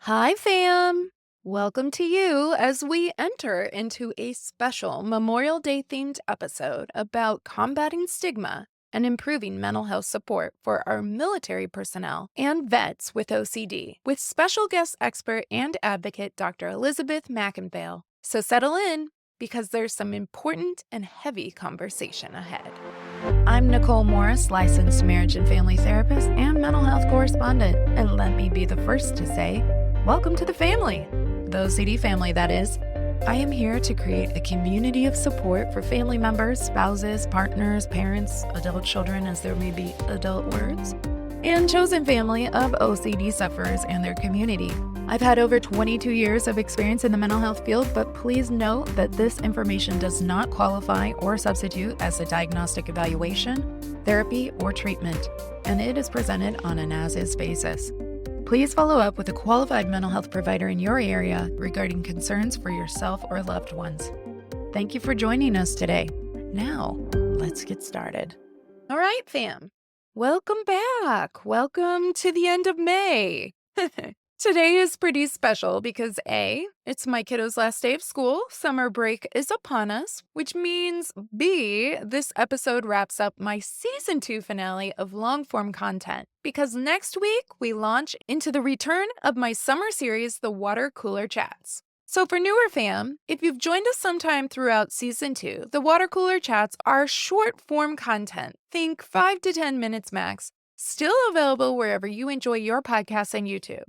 Hi, fam! Welcome to you as we enter into a special Memorial Day themed episode about combating stigma and improving mental health support for our military personnel and vets with OCD, with special guest expert and advocate Dr. Elizabeth McIngvale. So settle in because there's some important and heavy conversation ahead. I'm Nicole Morris, licensed marriage and family therapist and mental health correspondent. And let me be the first to say, welcome to the family, the OCD family, that is. I am here to create a community of support for family members, spouses, partners, parents, adult children, as there may be adult words, and chosen family of OCD sufferers and their community. I've had over 22 years of experience in the mental health field, but please note that this information does not qualify or substitute as a diagnostic evaluation, therapy, or treatment, and it is presented on an as-is basis. Please follow up with a qualified mental health provider in your area regarding concerns for yourself or loved ones. Thank you for joining us today. Now, let's get started. All right, fam. Welcome back. Welcome to the end of May. Today is pretty special because A, it's my kiddo's last day of school, summer break is upon us, which means B, this episode wraps up my season 2 finale of long-form content because next week we launch into the return of my summer series, The Water Cooler Chats. So for newer fam, if you've joined us sometime throughout season 2, the Water Cooler Chats are short-form content, think 5 to 10 minutes max, still available wherever you enjoy your podcasts and YouTube.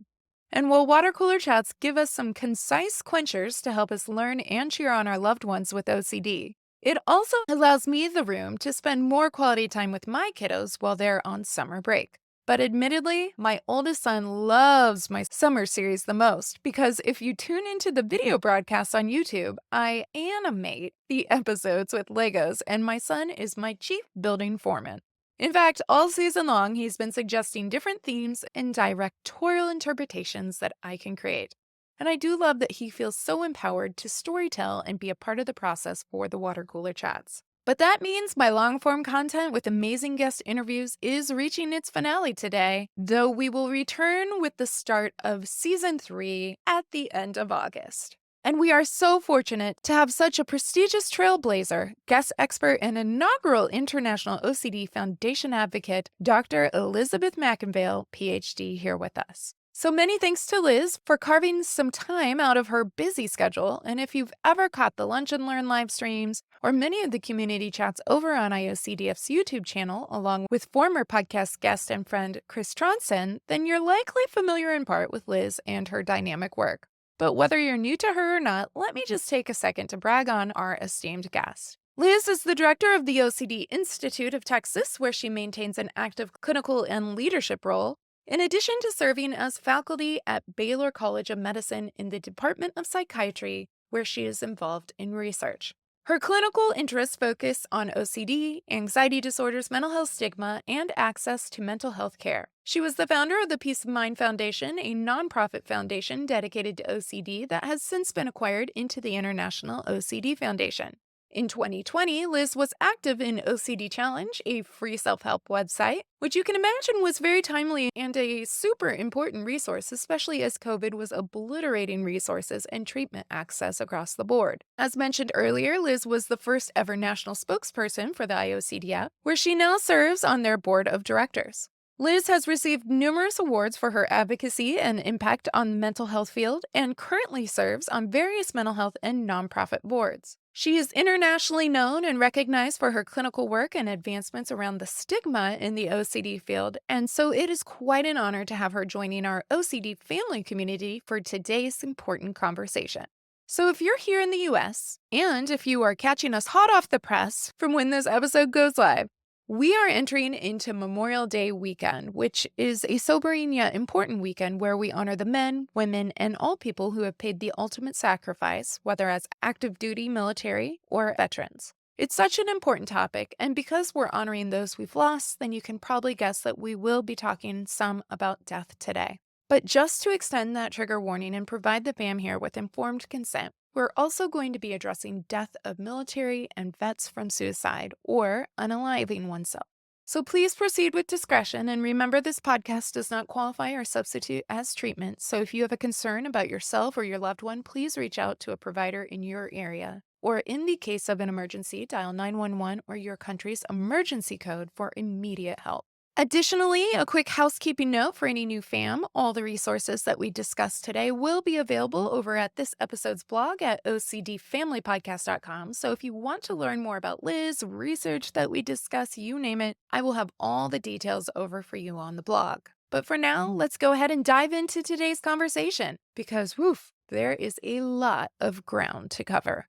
And while Water Cooler Chats give us some concise quenchers to help us learn and cheer on our loved ones with OCD, it also allows me the room to spend more quality time with my kiddos while they're on summer break. But admittedly, my oldest son loves my summer series the most because if you tune into the video broadcasts on YouTube, I animate the episodes with Legos, and my son is my chief building foreman. In fact, all season long, he's been suggesting different themes and directorial interpretations that I can create. And I do love that he feels so empowered to storytell and be a part of the process for the Water Cooler Chats. But that means my long-form content with amazing guest interviews is reaching its finale today, though we will return with the start of Season 3 at the end of August. And we are so fortunate to have such a prestigious trailblazer, guest expert, and inaugural International OCD Foundation advocate, Dr. Elizabeth McIngvale, Ph.D., here with us. So many thanks to Liz for carving some time out of her busy schedule. And if you've ever caught the Lunch and Learn live streams or many of the community chats over on IOCDF's YouTube channel, along with former podcast guest and friend Chris Tronson, then you're likely familiar in part with Liz and her dynamic work. But whether you're new to her or not, let me just take a second to brag on our esteemed guest. Liz is the director of the OCD Institute of Texas, where she maintains an active clinical and leadership role, in addition to serving as faculty at Baylor College of Medicine in the Department of Psychiatry, where she is involved in research. Her clinical interests focus on OCD, anxiety disorders, mental health stigma, and access to mental health care. She was the founder of the Peace of Mind Foundation, a nonprofit foundation dedicated to OCD that has since been acquired into the International OCD Foundation. In 2020, Liz was active in OCD Challenge, a free self-help website, which you can imagine was very timely and a super important resource, especially as COVID was obliterating resources and treatment access across the board. As mentioned earlier, Liz was the first ever national spokesperson for the IOCDF, where she now serves on their board of directors. Liz has received numerous awards for her advocacy and impact on the mental health field and currently serves on various mental health and nonprofit boards. She is internationally known and recognized for her clinical work and advancements around the stigma in the OCD field, and so it is quite an honor to have her joining our OCD family community for today's important conversation. So if you're here in the US, and if you are catching us hot off the press from when this episode goes live, we are entering into Memorial Day weekend, which is a sobering yet important weekend where we honor the men, women, and all people who have paid the ultimate sacrifice, whether as active duty military or veterans. It's such an important topic, and because we're honoring those we've lost, then you can probably guess that we will be talking some about death today. But just to extend that trigger warning and provide the fam here with informed consent, we're also going to be addressing death of military and vets from suicide or unaliving oneself. So please proceed with discretion and remember this podcast does not qualify or substitute as treatment. So if you have a concern about yourself or your loved one, please reach out to a provider in your area. Or in the case of an emergency, dial 911 or your country's emergency code for immediate help. Additionally, a quick housekeeping note for any new fam, all the resources that we discussed today will be available over at this episode's blog at ocdfamilypodcast.com. So if you want to learn more about Liz, research that we discuss, you name it, I will have all the details over for you on the blog. But for now, let's go ahead and dive into today's conversation because, woof, there is a lot of ground to cover.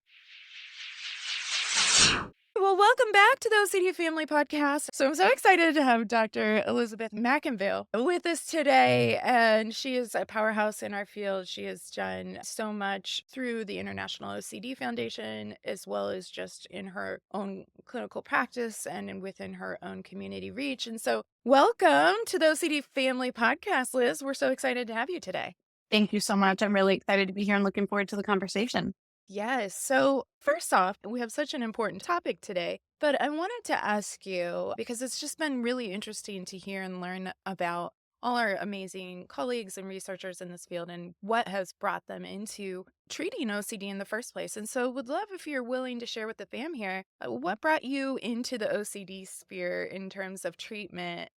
Well, welcome back to the OCD Family Podcast. So I'm so excited to have Dr. Elizabeth McIngvale with us today. And she is a powerhouse in our field. She has done so much through the International OCD Foundation, as well as just in her own clinical practice and within her own community reach. And so welcome to the OCD Family Podcast, Liz. We're so excited to have you today. Thank you so much. I'm really excited to be here and looking forward to the conversation. Yes. So, first off, we have such an important topic today, but I wanted to ask you because it's just been really interesting to hear and learn about all our amazing colleagues and researchers in this field and what has brought them into treating OCD in the first place. And so, would love if you're willing to share with the fam here what brought you into the OCD sphere in terms of treatment.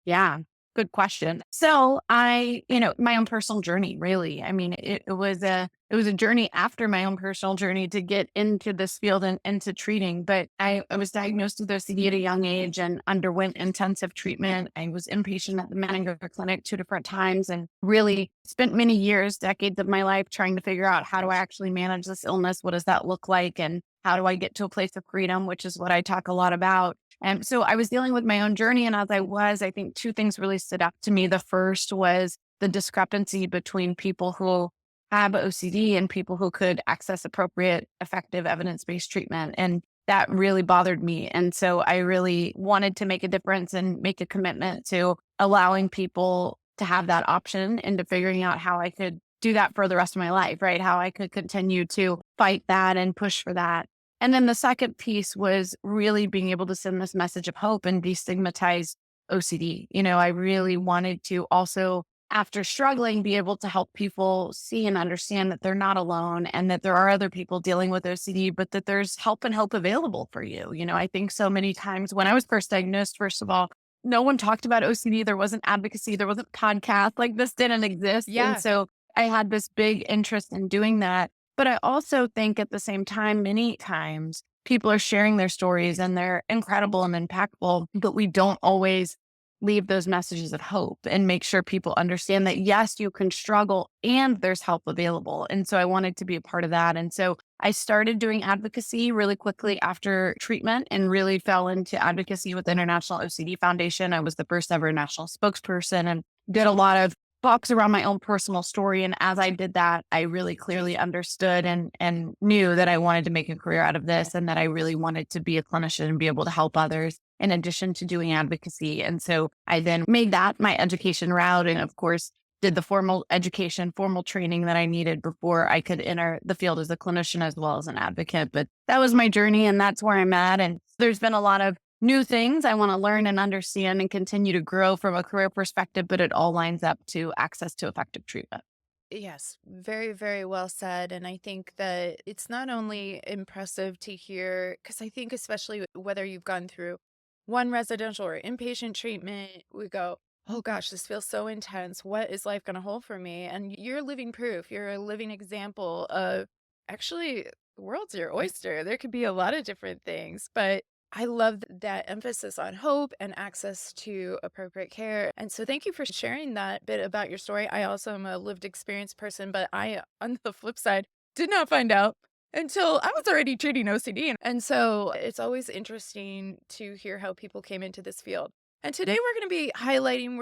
Yeah, good question. So my own personal journey, really. I mean, it was a journey after my own personal journey to get into this field and into treating. But I was diagnosed with OCD at a young age and underwent intensive treatment. I was inpatient at the McIngvale clinic 2 different times and really spent many years, decades of my life trying to figure out how do I actually manage this illness? What does that look like? And how do I get to a place of freedom, which is what I talk a lot about. And so I was dealing with my own journey. And as I think two things really stood out to me. The first was the discrepancy between people who have OCD and people who could access appropriate, effective, evidence based treatment. And that really bothered me. And so I really wanted to make a difference and make a commitment to allowing people to have that option and to figuring out how I could do that for the rest of my life, right? How I could continue to fight that and push for that. And then the second piece was really being able to send this message of hope and destigmatize OCD. I really wanted to also, after struggling, be able to help people see and understand that they're not alone and that there are other people dealing with OCD, but that there's help and hope available for you. I think so many times when I was first diagnosed, first of all, no one talked about OCD. There wasn't advocacy. There wasn't podcast. Like this didn't exist. And Yeah. so I had this big interest in doing that. But I also think at the same time, many times people are sharing their stories and they're incredible and impactful, but we don't always leave those messages of hope and make sure people understand that, yes, you can struggle and there's help available. And so I wanted to be a part of that. And so I started doing advocacy really quickly after treatment and really fell into advocacy with the International OCD Foundation. I was the first ever national spokesperson and did a lot of talks around my own personal story. And as I did that, I really clearly understood and knew that I wanted to make a career out of this and that I really wanted to be a clinician and be able to help others in addition to doing advocacy. And so I then made that my education route. And of course, did the formal education, formal training that I needed before I could enter the field as a clinician as well as an advocate. But that was my journey and that's where I'm at. And there's been a lot of new things I want to learn and understand and continue to grow from a career perspective, but it all lines up to access to effective treatment. Yes, very, very well said. And I think that it's not only impressive to hear, because I think, especially whether you've gone through one residential or inpatient treatment, we go, oh gosh, this feels so intense. What is life going to hold for me? And you're living proof. You're a living example of actually, the world's your oyster. There could be a lot of different things, but I love that emphasis on hope and access to appropriate care. And so thank you for sharing that bit about your story. I also am a lived experience person, but I, on the flip side, did not find out until I was already treating OCD. And so it's always interesting to hear how people came into this field. And today we're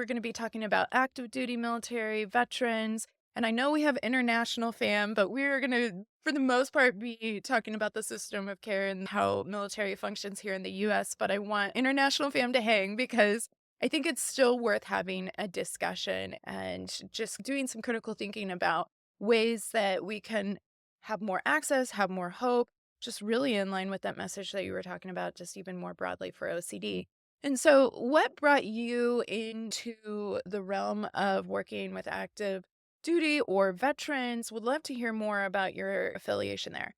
going to be talking about active duty military, veterans, and I know we have international fam, but we're going to, for the most part, be talking about the system of care and how military functions here in the US. But I want international fam to hang because I think it's still worth having a discussion and just doing some critical thinking about ways that we can have more access, have more hope, just really in line with that message that you were talking about, just even more broadly for OCD. And so, what brought you into the realm of working with active duty or veterans? Would love to hear more about your affiliation there.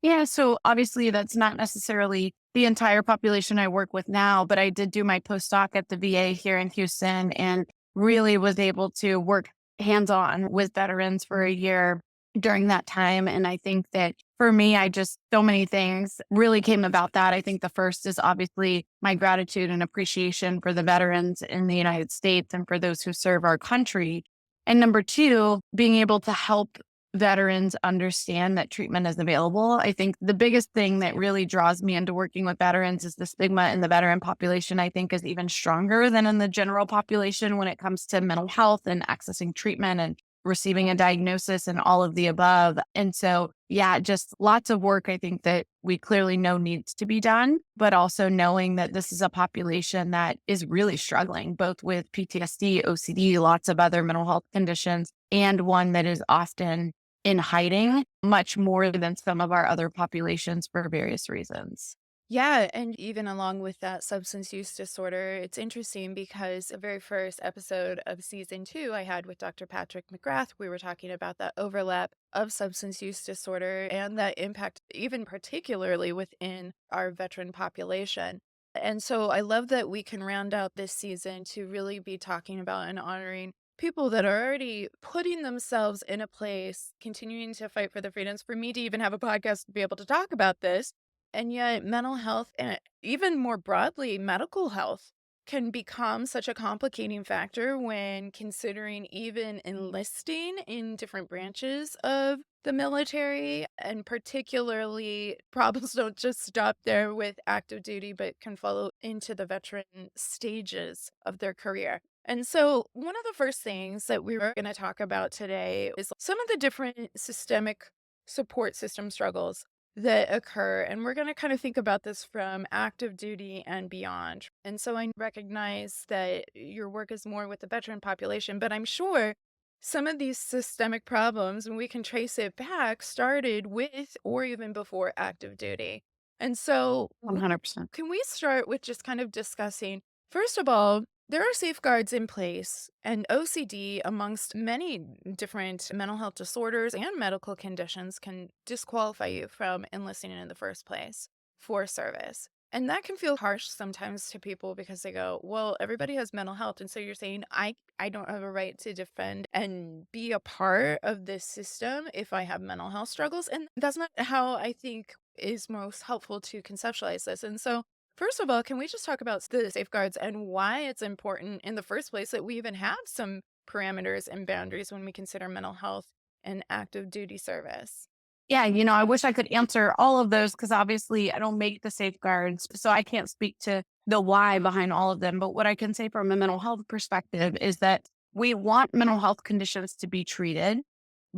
Yeah, so obviously that's not necessarily the entire population I work with now, but I did do my postdoc at the VA here in Houston and really was able to work hands on with veterans for a year during that time. And I think that for me, I just so many things really came about that. I think the first is obviously my gratitude and appreciation for the veterans in the United States and for those who serve our country. And number two, being able to help veterans understand that treatment is available. I think the biggest thing that really draws me into working with veterans is the stigma in the veteran population, I think is even stronger than in the general population when it comes to mental health and accessing treatment and receiving a diagnosis and all of the above. And so, yeah, just lots of work I think that we clearly know needs to be done, but also knowing that this is a population that is really struggling both with PTSD, OCD, lots of other mental health conditions, and one that is often in hiding much more than some of our other populations for various reasons. Yeah, and even along with that substance use disorder, it's interesting because the very first episode of season 2 I had with Dr. Patrick McGrath, we were talking about that overlap of substance use disorder and that impact, even particularly within our veteran population. And so I love that we can round out this season to really be talking about and honoring people that are already putting themselves in a place, continuing to fight for their freedoms. For me to even have a podcast to be able to talk about this, and yet, mental health and even more broadly, medical health can become such a complicating factor when considering even enlisting in different branches of the military. And particularly, problems don't just stop there with active duty, but can follow into the veteran stages of their career. And so, one of the first things that we were going to talk about today is some of the different systemic support system struggles that occur. And we're going to kind of think about this from active duty and beyond. And so I recognize that your work is more with the veteran population, but I'm sure some of these systemic problems, and we can trace it back, started with or even before active duty. And so, 100%. can we start with just kind of discussing, first of all, there are safeguards in place, and OCD, amongst many different mental health disorders and medical conditions, can disqualify you from enlisting in the first place for service. And that can feel harsh sometimes to people because they go, well, everybody has mental health. And so you're saying, I don't have a right to defend and be a part of this system if I have mental health struggles. And that's not how I think is most helpful to conceptualize this. And so, first of all, can we just talk about the safeguards and why it's important in the first place that we even have some parameters and boundaries when we consider mental health and active duty service? Yeah, I wish I could answer all of those because obviously I don't make the safeguards. So I can't speak to the why behind all of them. But what I can say from a mental health perspective is that we want mental health conditions to be treated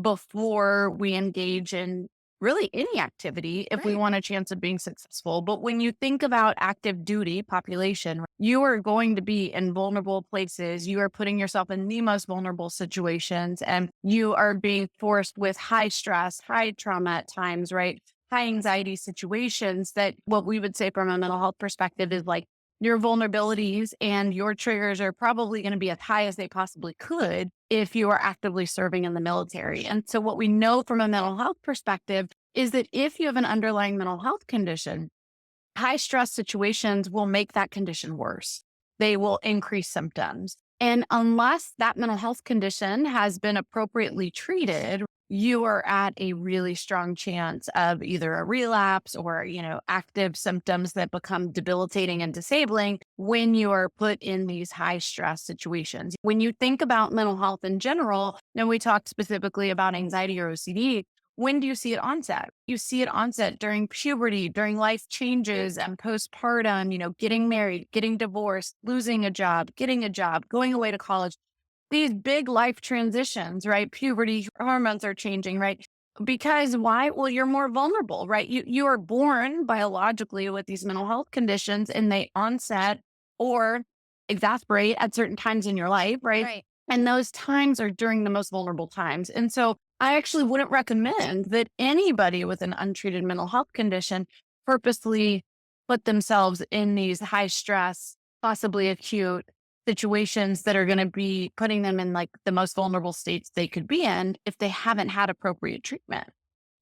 before we engage in really any activity if we Right. want a chance of being successful. But when you think about active duty population, you are going to be in vulnerable places. You are putting yourself in the most vulnerable situations and you are being forced with high stress, high trauma at times, right? High anxiety situations that what we would say from a mental health perspective is like your vulnerabilities and your triggers are probably going to be as high as they possibly could if you are actively serving in the military. And so, what we know from a mental health perspective is that if you have an underlying mental health condition, high stress situations will make that condition worse. They will increase symptoms. And unless that mental health condition has been appropriately treated, you are at a really strong chance of either a relapse or, active symptoms that become debilitating and disabling when you are put in these high stress situations. When you think about mental health in general, and we talked specifically about anxiety or OCD, when do you see it onset? You see it onset during puberty, during life changes and postpartum, getting married, getting divorced, losing a job, getting a job, going away to college. These big life transitions, right? Puberty, hormones are changing, right? Because why? Well, you're more vulnerable, right? You are born biologically with these mental health conditions and they onset or exasperate at certain times in your life, right? Right. And those times are during the most vulnerable times. And so I actually wouldn't recommend that anybody with an untreated mental health condition purposely put themselves in these high stress possibly acute situations that are going to be putting them in like the most vulnerable states they could be in if they haven't had appropriate treatment.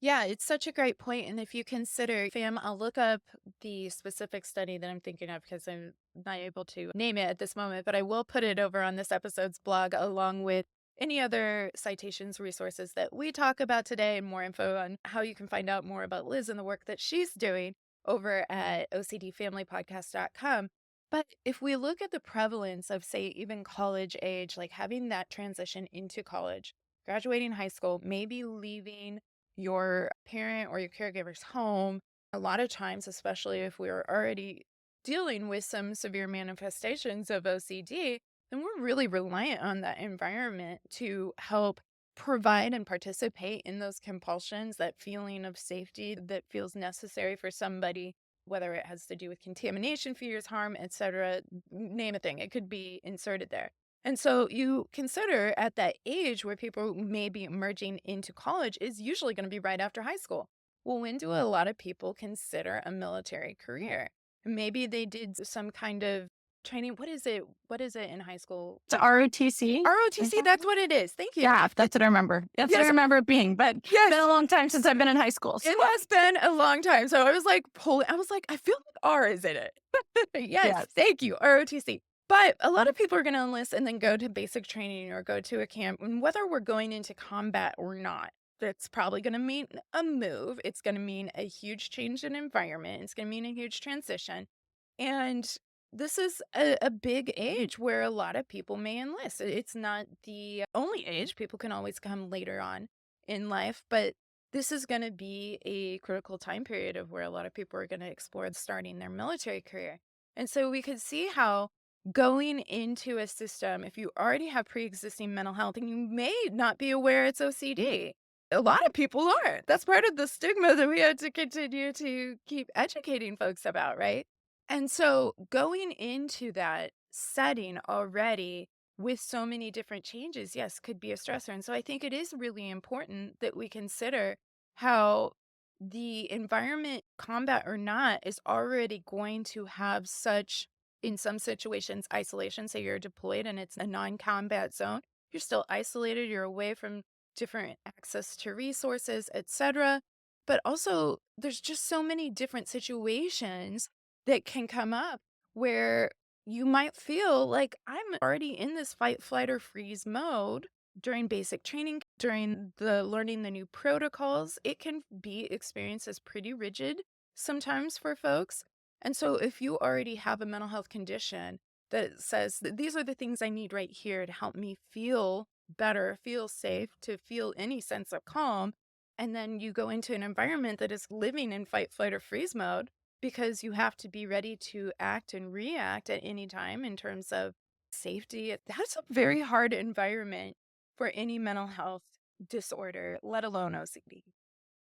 Yeah, it's such a great point. And if you consider, fam, I'll look up the specific study that I'm thinking of because I'm not able to name it at this moment, but I will put it over on this episode's blog along with any other citations, resources that we talk about today, and more info on how you can find out more about Liz and the work that she's doing over at OCDFamilyPodcast.com. But if we look at the prevalence of, say, even college age, like having that transition into college, graduating high school, maybe leaving your parent or your caregiver's home, a lot of times, especially if we're already dealing with some severe manifestations of OCD, then we're really reliant on that environment to help provide and participate in those compulsions, that feeling of safety that feels necessary for somebody, whether it has to do with contamination, fears, harm, etc. Name a thing, it could be inserted there. And so you consider at that age where people may be emerging into college is usually going to be right after high school. Well, when do a lot of people consider a military career? Maybe they did some kind of training. What is it? What is it in high school? It's ROTC. ROTC, that's what it is. Thank you. Yeah, that's what I remember. That's what I Yes, remember it being, but it's been yes. a long time since I've been in high school. So It has been a long time. So I was like, I was like, I feel like R is in it. Yes, yes. thank you, ROTC. But a lot of people are going to enlist and then go to basic training or go to a camp. And whether we're going into combat or not, that's probably going to mean a move. It's going to mean a huge change in environment. It's going to mean a huge transition. And this is a big age where a lot of people may enlist. It's not the only age. People can always come later on in life, but this is going to be a critical time period of where a lot of people are going to explore starting their military career. And so we could see how going into a system, if you already have pre-existing mental health and you may not be aware it's OCD, a lot of people aren't. That's part of the stigma that we had to continue to keep educating folks about, right? And so going into that setting already with so many different changes, yes, could be a stressor. And so I think it is really important that we consider how the environment, combat or not, is already going to have such, in some situations, isolation. Say you're deployed and it's a non-combat zone, you're still isolated, you're away from different access to resources, etc. But also, there's just so many different situations that can come up where you might feel like I'm already in this fight, flight, or freeze mode during basic training, during the learning the new protocols. It can be experienced as pretty rigid sometimes for folks. And so if you already have a mental health condition that says that these are the things I need right here to help me feel better, feel safe, to feel any sense of calm, and then you go into an environment that is living in fight, flight, or freeze mode, because you have to be ready to act and react at any time in terms of safety. That's a very hard environment for any mental health disorder, let alone OCD.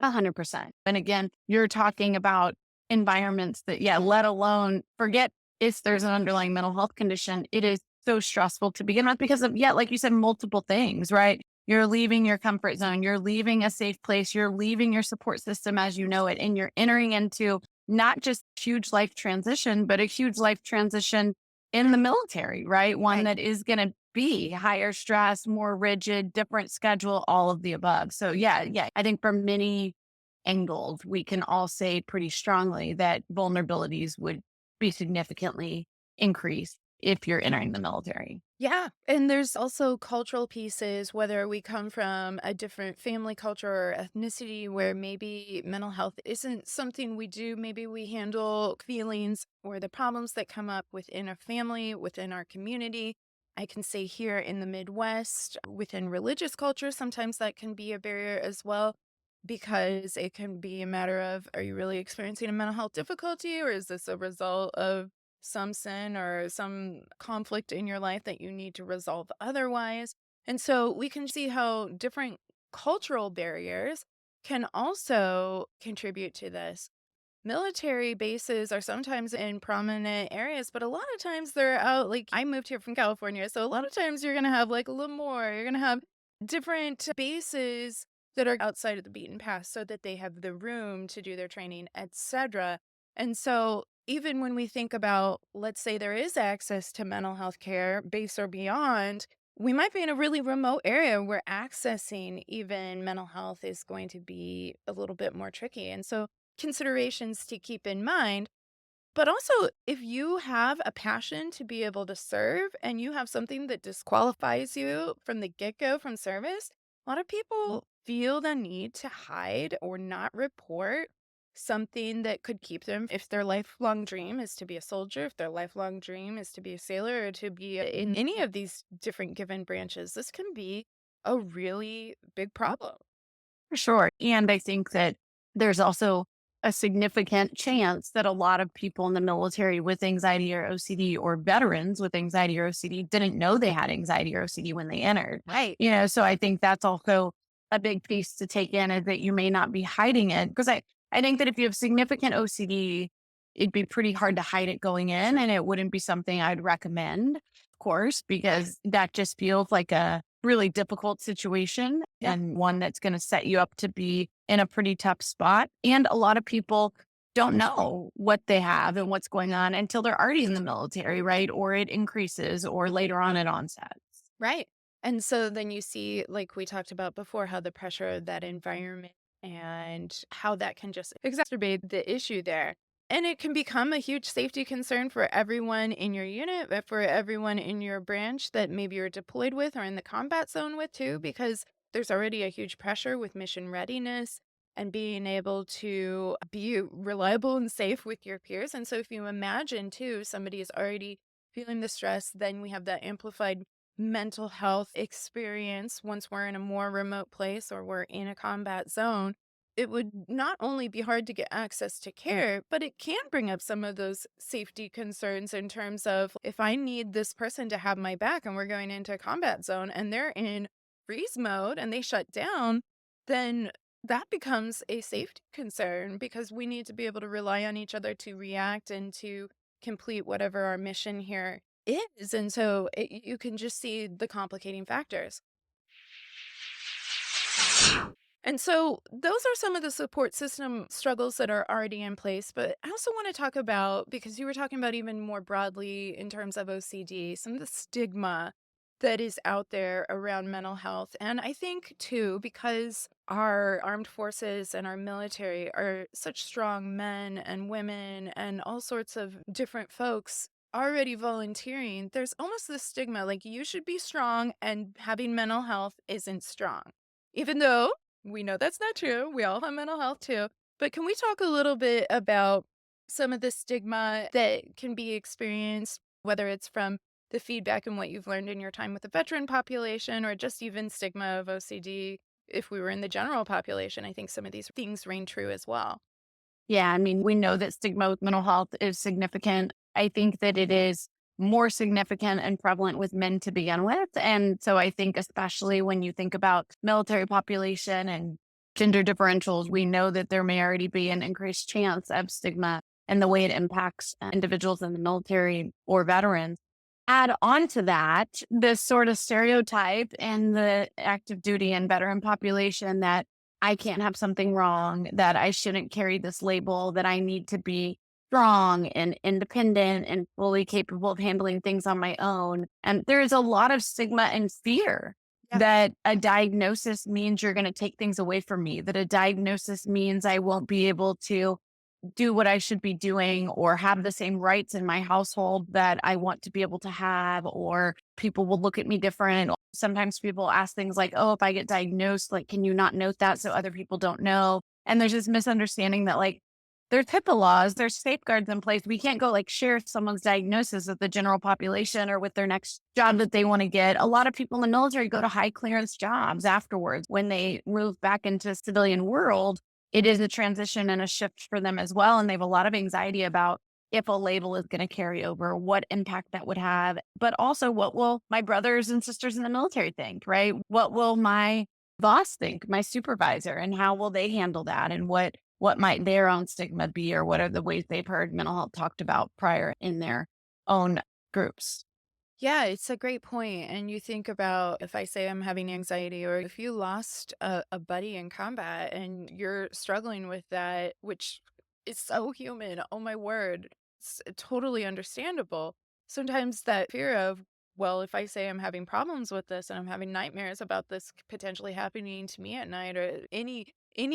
100%. And again, you're talking about environments that, yeah, let alone forget if there's an underlying mental health condition. It is so stressful to begin with because of, yeah, like you said, multiple things, right? You're leaving your comfort zone, you're leaving a safe place, you're leaving your support system as you know it, and you're entering into not just huge life transition, but a huge life transition in the military, right? One Right. that is going to be higher stress, more rigid, different schedule, all of the above. So yeah, I think from many angles, we can all say pretty strongly that vulnerabilities would be significantly increased if you're entering the military. Yeah. And there's also cultural pieces, whether we come from a different family culture or ethnicity where maybe mental health isn't something we do. Maybe we handle feelings or the problems that come up within a family, within our community. I can say here in the Midwest, within religious culture, sometimes that can be a barrier as well, because it can be a matter of, are you really experiencing a mental health difficulty, or is this a result of some sin or some conflict in your life that you need to resolve otherwise? And so we can see how different cultural barriers can also contribute to this. Military bases are sometimes in prominent areas, but a lot of times they're out. Like, I moved here from California, so a lot of times you're going to have like a little more. You're going to have different bases that are outside of the beaten path so that they have the room to do their training, etc. And so even when we think about, let's say there is access to mental health care, base or beyond, we might be in a really remote area where accessing even mental health is going to be a little bit more tricky. And so, considerations to keep in mind. But also, if you have a passion to be able to serve and you have something that disqualifies you from the get go from service, a lot of people feel the need to hide or not report something that could keep them. If their lifelong dream is to be a soldier, if their lifelong dream is to be a sailor or to be in any of these different given branches, this can be a really big problem. For sure. And I think that there's also a significant chance that a lot of people in the military with anxiety or OCD or veterans with anxiety or OCD didn't know they had anxiety or OCD when they entered. Right. So I think that's also a big piece to take in is that you may not be hiding it. Because I think that if you have significant OCD, it'd be pretty hard to hide it going in. And it wouldn't be something I'd recommend, of course, because that just feels like a really difficult situation Yeah. and one that's going to set you up to be in a pretty tough spot. And a lot of people don't know what they have and what's going on until they're already in the military, right? Or it increases or later on at onset. Right. And so then you see, like we talked about before, how the pressure of that environment and how that can just exacerbate the issue there. And it can become a huge safety concern for everyone in your unit, but for everyone in your branch that maybe you're deployed with or in the combat zone with too, because there's already a huge pressure with mission readiness and being able to be reliable and safe with your peers. And so if you imagine too, somebody is already feeling the stress, then we have that amplified mental health experience once we're in a more remote place or we're in a combat zone, it would not only be hard to get access to care, but it can bring up some of those safety concerns in terms of if I need this person to have my back and we're going into a combat zone and they're in freeze mode and they shut down, then that becomes a safety concern because we need to be able to rely on each other to react and to complete whatever our mission here is, and so you can just see the complicating factors. And so those are some of the support system struggles that are already in place, but I also want to talk about, because you were talking about even more broadly in terms of OCD, some of the stigma that is out there around mental health. And I think too, because our armed forces and our military are such strong men and women and all sorts of different folks already volunteering, there's almost this stigma like you should be strong and having mental health isn't strong. Even though we know that's not true. We all have mental health too. But can we talk a little bit about some of the stigma that can be experienced, whether it's from the feedback and what you've learned in your time with the veteran population or just even stigma of OCD if we were in the general population? I think some of these things reign true as well. Yeah, I mean, we know that stigma with mental health is significant. I think that it is more significant and prevalent with men to begin with. And so I think, especially when you think about military population and gender differentials, we know that there may already be an increased chance of stigma and the way it impacts individuals in the military or veterans. Add on to that, this sort of stereotype in the active duty and veteran population that I can't have something wrong, that I shouldn't carry this label, that I need to be strong and independent and fully capable of handling things on my own. And there is a lot of stigma and fear Yeah. that a diagnosis means you're going to take things away from me, that a diagnosis means I won't be able to do what I should be doing or have the same rights in my household that I want to be able to have, or people will look at me different. Sometimes people ask things like, oh, if I get diagnosed, like, can you not note that so other people don't know? And there's this misunderstanding that, like, there's HIPAA laws, there's safeguards in place. We can't go like share someone's diagnosis with the general population or with their next job that they want to get. A lot of people in the military go to high clearance jobs afterwards when they move back into civilian world. It is a transition and a shift for them as well. And they have a lot of anxiety about if a label is going to carry over, what impact that would have, but also what will my brothers and sisters in the military think, right? What will my boss think, my supervisor, and how will they handle that? And what might their own stigma be, or what are the ways they've heard mental health talked about prior in their own groups? Yeah, it's a great point. And you think about if I say I'm having anxiety, or if you lost a buddy in combat and you're struggling with that, which is so human. Oh my word. it's totally understandable. Sometimes that fear of, well, if I say I'm having problems with this and I'm having nightmares about this potentially happening to me at night or any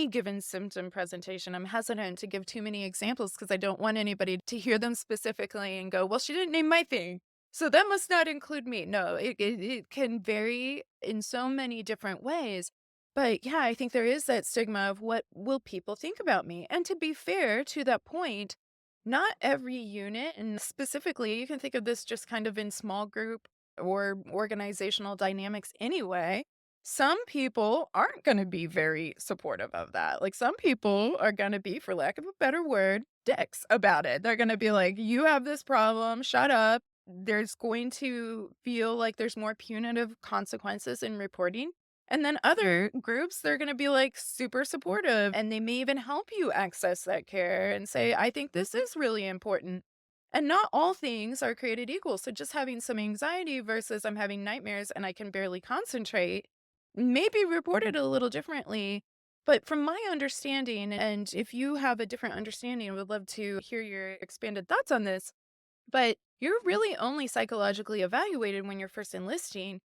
given symptom presentation, I'm hesitant to give too many examples because I don't want anybody to hear them specifically and go, well, she didn't name my thing, so that must not include me. No, it can vary in so many different ways. But yeah, I think there is that stigma of what will people think about me? And to be fair to that point, not every unit, and specifically, you can think of this just kind of in small group or organizational dynamics anyway. Some people aren't going to be very supportive of that. Like some people are going to be, for lack of a better word, dicks about it. They're going to be like, you have this problem, shut up. There's going to feel like there's more punitive consequences in reporting. And then other groups, they're going to be like super supportive and they may even help you access that care and say, I think this is really important. And not all things are created equal. So just having some anxiety versus I'm having nightmares and I can barely concentrate may be reported a little differently. But from my understanding, and if you have a different understanding, I would love to hear your expanded thoughts on this. But you're really only psychologically evaluated when you're first enlisting.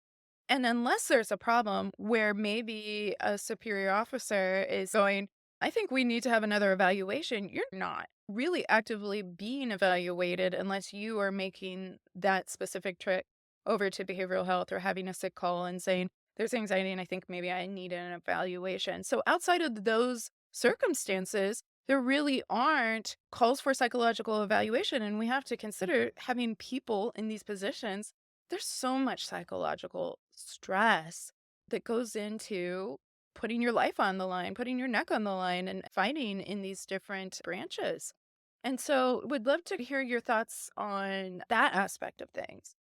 And unless there's a problem where maybe a superior officer is going, I think we need to have another evaluation, you're not really actively being evaluated unless you are making that specific trip over to behavioral health or having a sick call and saying, there's anxiety and I think maybe I need an evaluation. So outside of those circumstances, there really aren't calls for psychological evaluation. And we have to consider having people in these positions, there's so much psychological stress that goes into putting your life on the line, putting your neck on the line, and fighting in these different branches. And so, would love to hear your thoughts on that aspect of things.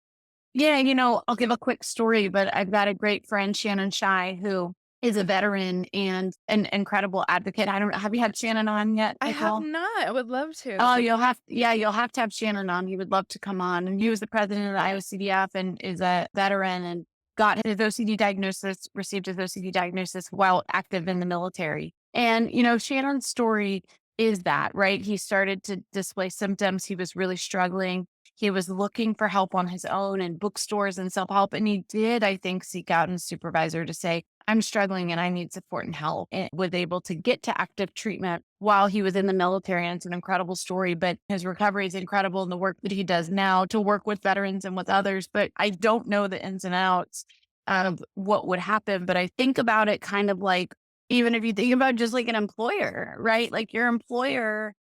Yeah, I'll give a quick story, but I've got a great friend, Shannon Shy, who is a veteran and an incredible advocate. I don't have you had Shannon on yet, I have Nicole? not. I would love to. Oh, you'll have to have Shannon on. He would love to come on. And he was the president of the IOCDF and is a veteran and got his OCD diagnosis, received his OCD diagnosis while active in the military. And, Shannon's story is that, right? He started to display symptoms. He was really struggling. He was looking for help on his own in bookstores and self help. And he did, I think, seek out a supervisor to say, I'm struggling and I need support and help. And was able to get to active treatment while he was in the military. And it's an incredible story, but his recovery is incredible in the work that he does now to work with veterans and with others. But I don't know the ins and outs of what would happen. But I think about it kind of like, even if you think about just like an employer, right? Like your employer,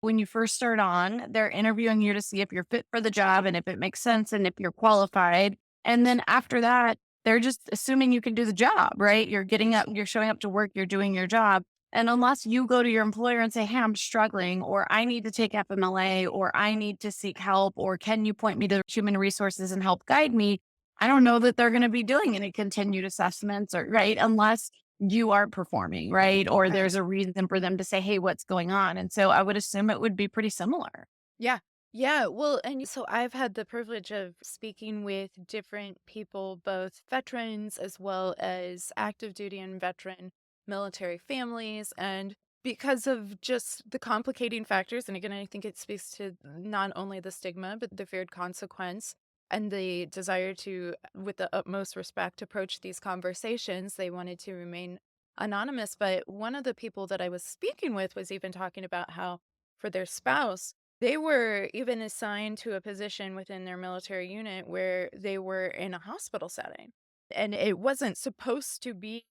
when you first start on, they're interviewing you to see if you're fit for the job and if it makes sense and if you're qualified. And then after that, they're just assuming you can do the job, right? You're getting up, you're showing up to work, you're doing your job. And unless you go to your employer and say, hey, I'm struggling, or I need to take FMLA, or I need to seek help, or can you point me to human resources and help guide me? I don't know that they're going to be doing any continued assessments or right, unless you aren't performing, right? Or Right. there's a reason for them to say, hey, what's going on? And so I would assume it would be pretty similar. Yeah. Yeah. Well, and so I've had the privilege of speaking with different people, both veterans as well as active duty and veteran military families. And because of just the complicating factors, and again, I think it speaks to not only the stigma, but the feared consequence and the desire to, with the utmost respect, approach these conversations. They wanted to remain anonymous. But one of the people that I was speaking with was even talking about how for their spouse, they were even assigned to a position within their military unit where they were in a hospital setting. And it wasn't supposed to be,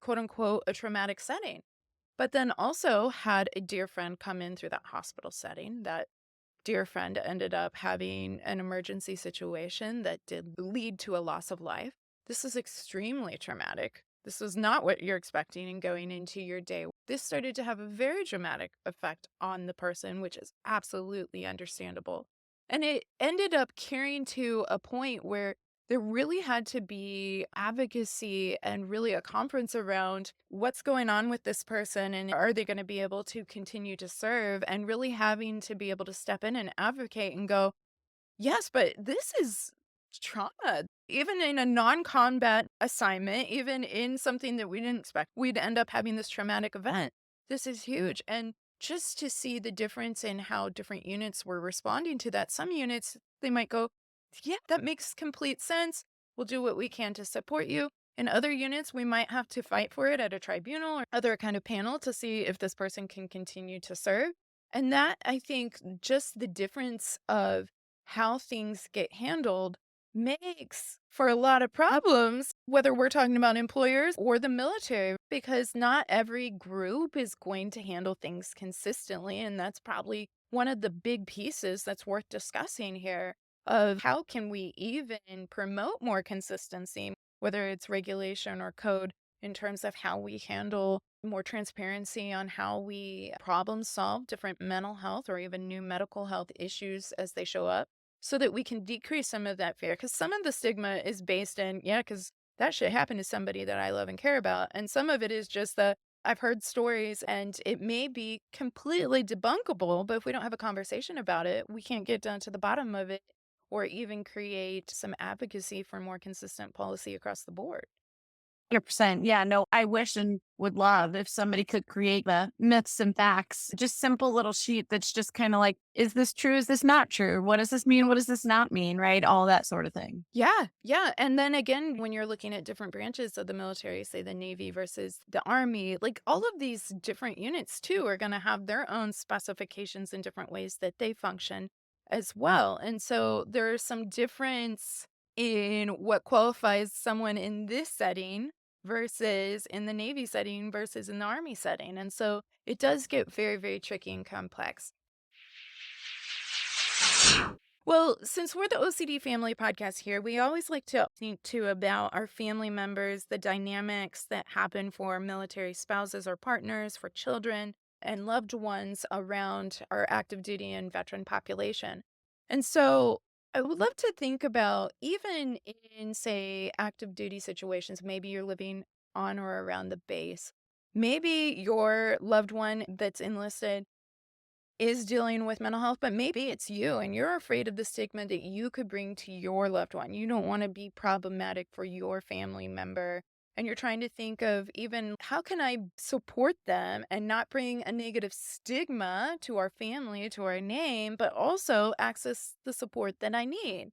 quote unquote, a traumatic setting. But then also had a dear friend come in through that hospital setting. That dear friend ended up having an emergency situation that did lead to a loss of life. This is extremely traumatic. This was not what you're expecting and going into your day. This started to have a very dramatic effect on the person, which is absolutely understandable. And it ended up carrying to a point where there really had to be advocacy and really a conference around what's going on with this person and are they going to be able to continue to serve, and really having to be able to step in and advocate and go, yes, but this is trauma. Even in a non-combat assignment, even in something that we didn't expect, we'd end up having this traumatic event. This is huge. And just to see the difference in how different units were responding to that. Some units, they might go, yeah, that makes complete sense. We'll do what we can to support you. In other units, we might have to fight for it at a tribunal or other kind of panel to see if this person can continue to serve. And that, I think, just the difference of how things get handled makes for a lot of problems, whether we're talking about employers or the military, because not every group is going to handle things consistently. And that's probably one of the big pieces that's worth discussing here of how can we even promote more consistency, whether it's regulation or code, in terms of how we handle more transparency on how we problem solve different mental health or even new medical health issues as they show up so that we can decrease some of that fear. Because some of the stigma is based in, yeah, because that shit happened to somebody that I love and care about. And some of it is just the, I've heard stories and it may be completely debunkable, but if we don't have a conversation about it, we can't get down to the bottom of it or even create some advocacy for more consistent policy across the board. 100%. Yeah, no, I wish and would love if somebody could create the myths and facts, just simple little sheet that's just kind of like, is this true? Is this not true? What does this mean? What does this not mean? Right? All that sort of thing. Yeah, yeah. And then again, when you're looking at different branches of the military, say the Navy versus the Army, like all of these different units too are going to have their own specifications and different ways that they function as well. And so there's some difference in what qualifies someone in this setting versus in the Navy setting versus in the Army setting. And so it does get very, very tricky and complex. Well, since we're the OCD Family Podcast here, we always like to think too about our family members, the dynamics that happen for military spouses or partners, for children and loved ones around our active duty and veteran population. And so I would love to think about even in, say, active duty situations, maybe you're living on or around the base. Maybe your loved one that's enlisted is dealing with mental health, but maybe it's you and you're afraid of the stigma that you could bring to your loved one. You don't want to be problematic for your family member. And you're trying to think of even how can I support them and not bring a negative stigma to our family, to our name, but also access the support that I need.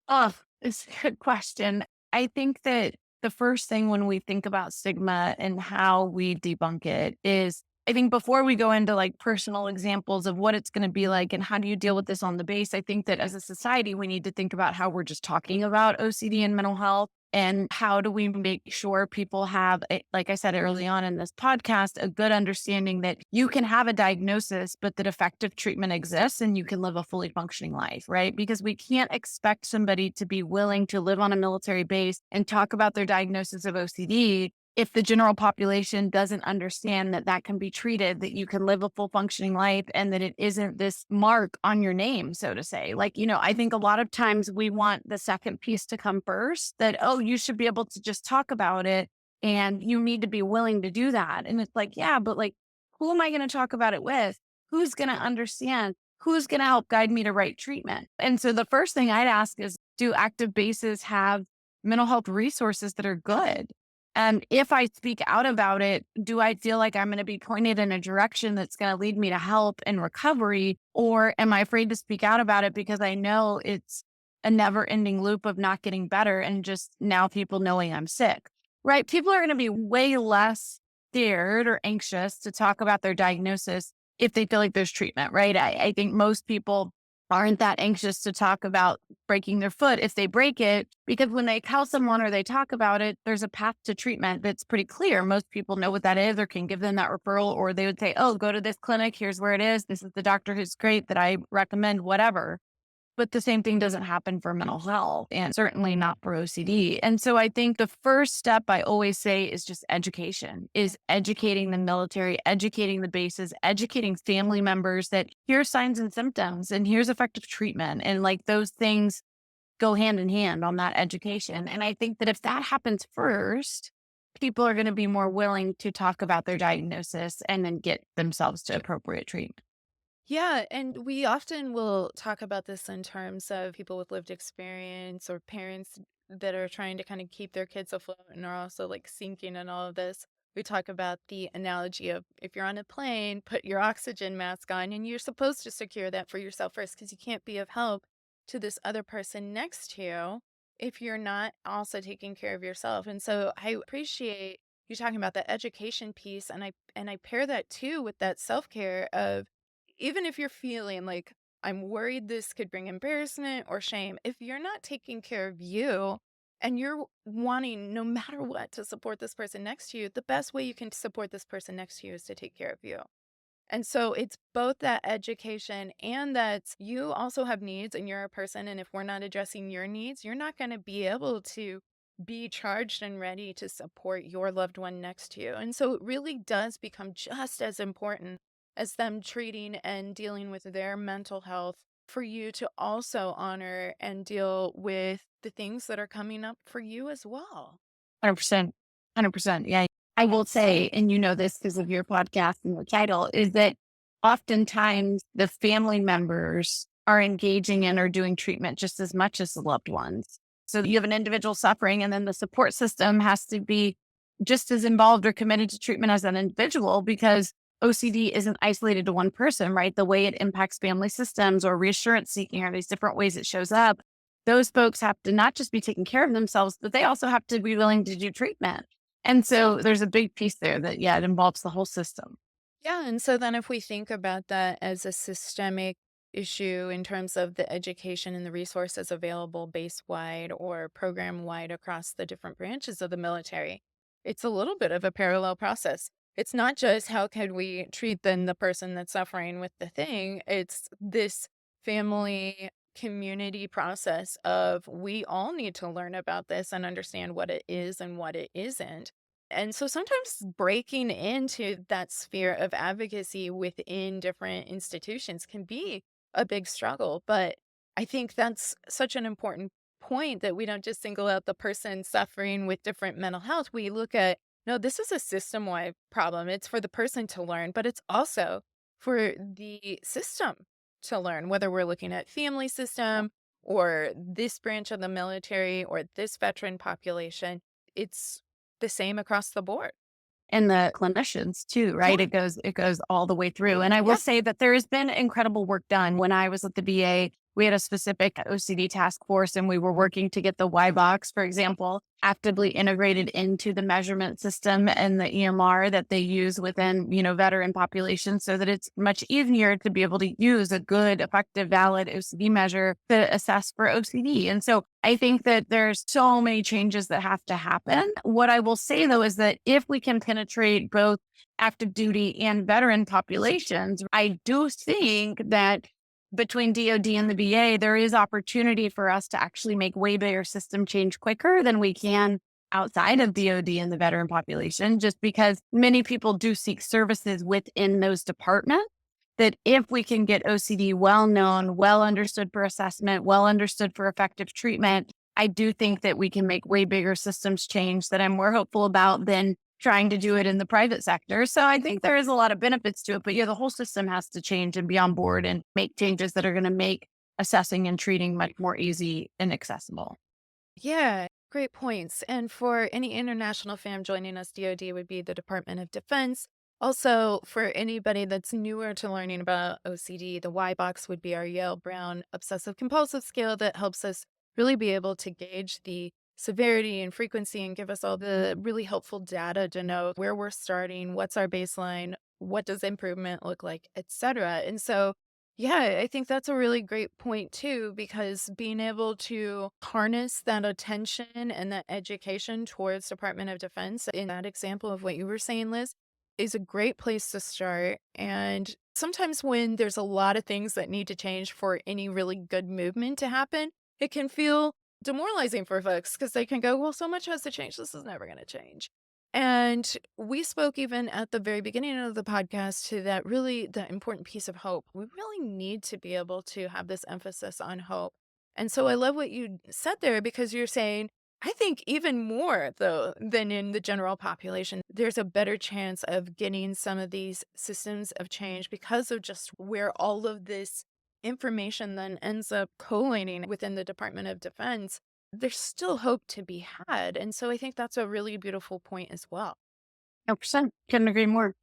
Oh, it's a good question. I think that the first thing when we think about stigma and how we debunk it is, I think before we go into like personal examples of what it's going to be like and how do you deal with this on the base, I think that as a society, we need to think about how we're just talking about OCD and mental health. And how do we make sure people have, like I said early on in this podcast, a good understanding that you can have a diagnosis, but that effective treatment exists and you can live a fully functioning life, right? Because we can't expect somebody to be willing to live on a military base and talk about their diagnosis of OCD if the general population doesn't understand that that can be treated, that you can live a full functioning life and that it isn't this mark on your name, so to say. Like, I think a lot of times we want the second piece to come first that, oh, you should be able to just talk about it and you need to be willing to do that. And it's like, yeah, but like, who am I going to talk about it with? Who's going to understand? Who's going to help guide me to right treatment? And so the first thing I'd ask is, do active bases have mental health resources that are good? And if I speak out about it, do I feel like I'm going to be pointed in a direction that's going to lead me to help and recovery? Or am I afraid to speak out about it because I know it's a never ending loop of not getting better and just now people knowing I'm sick, right? People are going to be way less scared or anxious to talk about their diagnosis if they feel like there's treatment, right? I think most people aren't that anxious to talk about breaking their foot if they break it, because when they tell someone or they talk about it, there's a path to treatment that's pretty clear. Most people know what that is or can give them that referral, or they would say, oh, go to this clinic. Here's where it is. This is the doctor who's great that I recommend, whatever. But the same thing doesn't happen for mental health and certainly not for OCD. And so I think the first step I always say is just education, is educating the military, educating the bases, educating family members that here's signs and symptoms and here's effective treatment. And like those things go hand in hand on that education. And I think that if that happens first, people are going to be more willing to talk about their diagnosis and then get themselves to appropriate treatment. Yeah, and we often will talk about this in terms of people with lived experience or parents that are trying to kind of keep their kids afloat and are also like sinking in all of this. we talk about the analogy of if you're on a plane, put your oxygen mask on, and you're supposed to secure that for yourself first because you can't be of help to this other person next to you if you're not also taking care of yourself. And so I appreciate you talking about the education piece, and I pair that too with that self-care of even if you're feeling like I'm worried this could bring embarrassment or shame, if you're not taking care of you and you're wanting no matter what to support this person next to you, the best way you can support this person next to you is to take care of you. And so it's both that education and that you also have needs and you're a person. And if we're not addressing your needs, you're not going to be able to be charged and ready to support your loved one next to you. And so it really does become just as important as them treating and dealing with their mental health for you to also honor and deal with the things that are coming up for you as well. 100%. 100%. Yeah. I will say, and you know this because of your podcast and the title, is that oftentimes the family members are engaging in or doing treatment just as much as the loved ones. So you have an individual suffering, and then the support system has to be just as involved or committed to treatment as an individual because OCD isn't isolated to one person, right? The way it impacts family systems or reassurance seeking or these different ways it shows up, those folks have to not just be taking care of themselves, but they also have to be willing to do treatment. And so there's a big piece there that, yeah, it involves the whole system. Yeah, and so then if we think about that as a systemic issue in terms of the education and the resources available base wide or program wide across the different branches of the military, it's a little bit of a parallel process. It's not just how can we treat then the person that's suffering with the thing, it's this family community process of we all need to learn about this and understand what it is and what it isn't, and so sometimes breaking into that sphere of advocacy within different institutions can be a big struggle. But I think that's such an important point that we don't just single out the person suffering with different mental health. We look at, no, this is a system wide problem. It's for the person to learn, but it's also for the system to learn, whether we're looking at family system or this branch of the military or this veteran population. It's the same across the board. And the clinicians too, right? Yeah. It goes all the way through. And I will Yeah. say that there has been incredible work done. When I was at the VA, we had a specific OCD task force and we were working to get the Y-BOCS, for example, actively integrated into the measurement system and the EMR that they use within, veteran populations so that it's much easier to be able to use a good, effective, valid OCD measure to assess for OCD. And so I think that there's so many changes that have to happen. What I will say though is that if we can penetrate both active duty and veteran populations, I do think that between DoD and the VA, there is opportunity for us to actually make way bigger system change quicker than we can outside of DoD and the veteran population, just because many people do seek services within those departments. That if we can get OCD well known, well understood for assessment, well understood for effective treatment, I do think that we can make way bigger systems change that I'm more hopeful about than trying to do it in the private sector. So I think there is a lot of benefits to it, but yeah, the whole system has to change and be on board and make changes that are going to make assessing and treating much more easy and accessible. Yeah. Great points. And for any international fam joining us, DoD would be the Department of Defense. Also, for anybody that's newer to learning about OCD, the Y-BOCS would be our Yale Brown obsessive compulsive scale that helps us really be able to gauge the severity and frequency and give us all the really helpful data to know where we're starting, what's our baseline, what does improvement look like, etc. And so yeah, I think that's a really great point too, because being able to harness that attention and that education towards Department of Defense in that example of what you were saying, Liz, is a great place to start. And sometimes when there's a lot of things that need to change for any really good movement to happen, it can feel demoralizing for folks because they can go, well, so much has to change. This is never going to change. And we spoke even at the very beginning of the podcast to that really the important piece of hope. We really need to be able to have this emphasis on hope. And so I love what you said there because you're saying, I think even more though than in the general population, there's a better chance of getting some of these systems of change because of just where all of this information then ends up collating within the Department of Defense. There's still hope to be had. And so I think that's a really beautiful point as well. 100%. Couldn't agree more.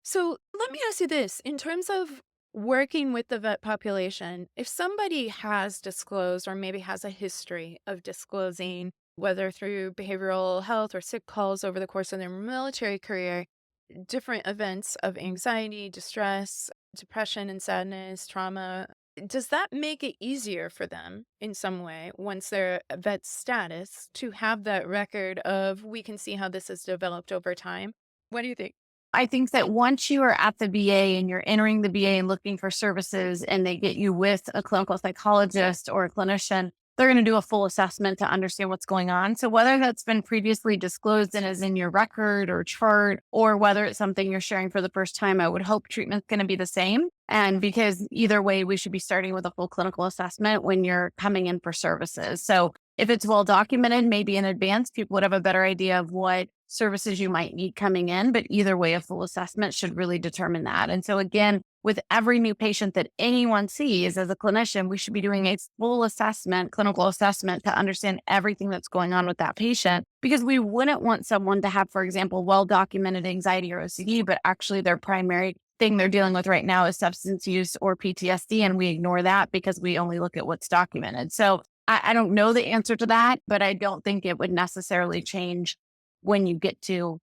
So let me ask you this in terms of working with the vet population, if somebody has disclosed or maybe has a history of disclosing, whether through behavioral health or sick calls over the course of their military career, different events of anxiety, distress, depression and sadness, trauma, does that make it easier for them in some way once they're a vet status to have that record of we can see how this has developed over time? What do you think? I think that once you are at the VA and you're entering the VA and looking for services and they get you with a clinical psychologist or a clinician, they're going to do a full assessment to understand what's going on. So whether that's been previously disclosed and is in your record or chart, or whether it's something you're sharing for the first time, I would hope treatment's going to be the same. And because either way, we should be starting with a full clinical assessment when you're coming in for services. So if it's well documented, maybe in advance, people would have a better idea of what services you might need coming in. But either way, a full assessment should really determine that. And so, again, with every new patient that anyone sees as a clinician, we should be doing a full assessment, clinical assessment to understand everything that's going on with that patient, because we wouldn't want someone to have, for example, well documented anxiety or OCD, but actually their primary thing they're dealing with right now is substance use or PTSD. And we ignore that because we only look at what's documented. So I don't know the answer to that, but I don't think it would necessarily change when you get to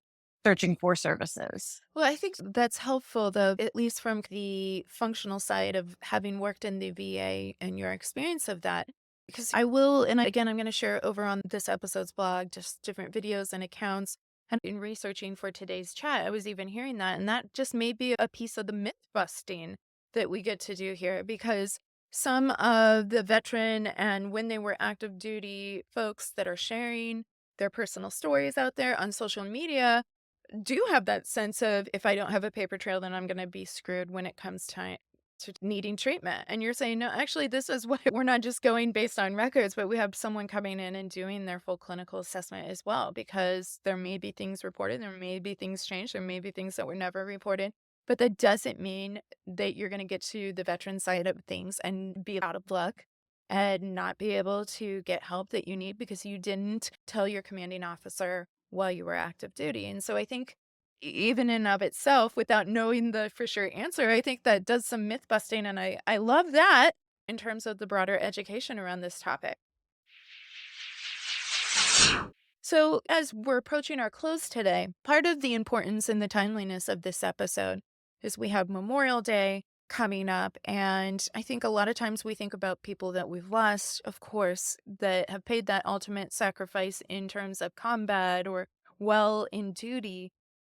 searching for services. Well, I think that's helpful, though, at least from the functional side of having worked in the VA and your experience of that. Because I will, and again, I'm going to share over on this episode's blog just different videos and accounts. And in researching for today's chat, I was even hearing that. And that just may be a piece of the myth busting that we get to do here because some of the veteran and when they were active duty folks that are sharing their personal stories out there on social media do have that sense of if I don't have a paper trail, then I'm going to be screwed when it comes time to needing treatment. And you're saying, no, actually, this is what we're not just going based on records, but we have someone coming in and doing their full clinical assessment as well, because there may be things reported, there may be things changed, there may be things that were never reported. But that doesn't mean that you're going to get to the veteran side of things and be out of luck and not be able to get help that you need because you didn't tell your commanding officer while you were active duty. And so I think even in of itself, without knowing the for sure answer, I think that does some myth busting. And I love that in terms of the broader education around this topic. So as we're approaching our close today, part of the importance and the timeliness of this episode is we have Memorial Day coming up. And I think a lot of times we think about people that we've lost, of course, that have paid that ultimate sacrifice in terms of combat or well in duty.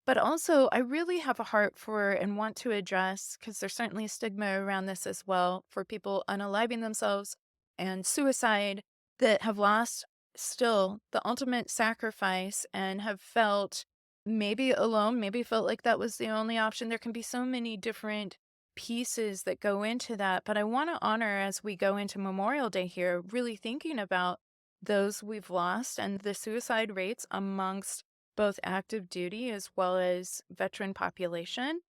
But also, I really have a heart for and want to address, because there's certainly a stigma around this as well, for people unaliving themselves and suicide that have lost still the ultimate sacrifice and have felt maybe alone, maybe felt like that was the only option. There can be so many different pieces that go into that. But I want to honor as we go into Memorial Day here, really thinking about those we've lost and the suicide rates amongst both active duty as well as veteran population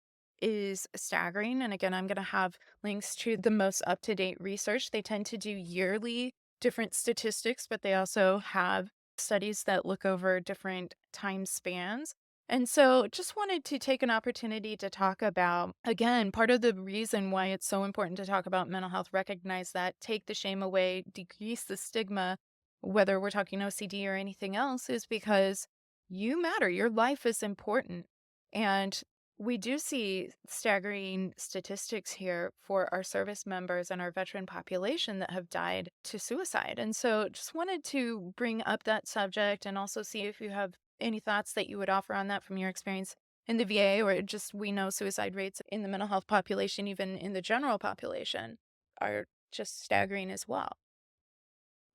is staggering. And again, I'm going to have links to the most up-to-date research. They tend to do yearly different statistics, but they also have studies that look over different time spans. And so just wanted to take an opportunity to talk about, again, part of the reason why it's so important to talk about mental health, recognize that, take the shame away, decrease the stigma, whether we're talking OCD or anything else, is because you matter. Your life is important. And we do see staggering statistics here for our service members and our veteran population that have died to suicide. And so just wanted to bring up that subject and also see if you have any thoughts that you would offer on that from your experience in the VA, or just we know suicide rates in the mental health population, even in the general population, are just staggering as well.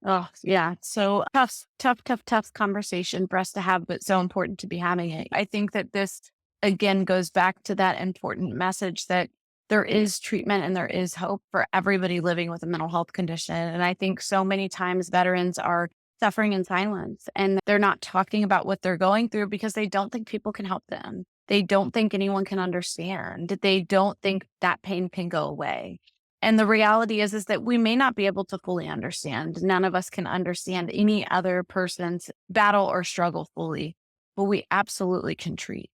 Oh, yeah. So tough conversation for us to have, but so important to be having it. I think that this, again, goes back to that important message that there is treatment and there is hope for everybody living with a mental health condition. And I think so many times veterans are suffering in silence and they're not talking about what they're going through because they don't think people can help them. They don't think anyone can understand. They don't think that pain can go away. And the reality is that we may not be able to fully understand. None of us can understand any other person's battle or struggle fully. but we absolutely can treat.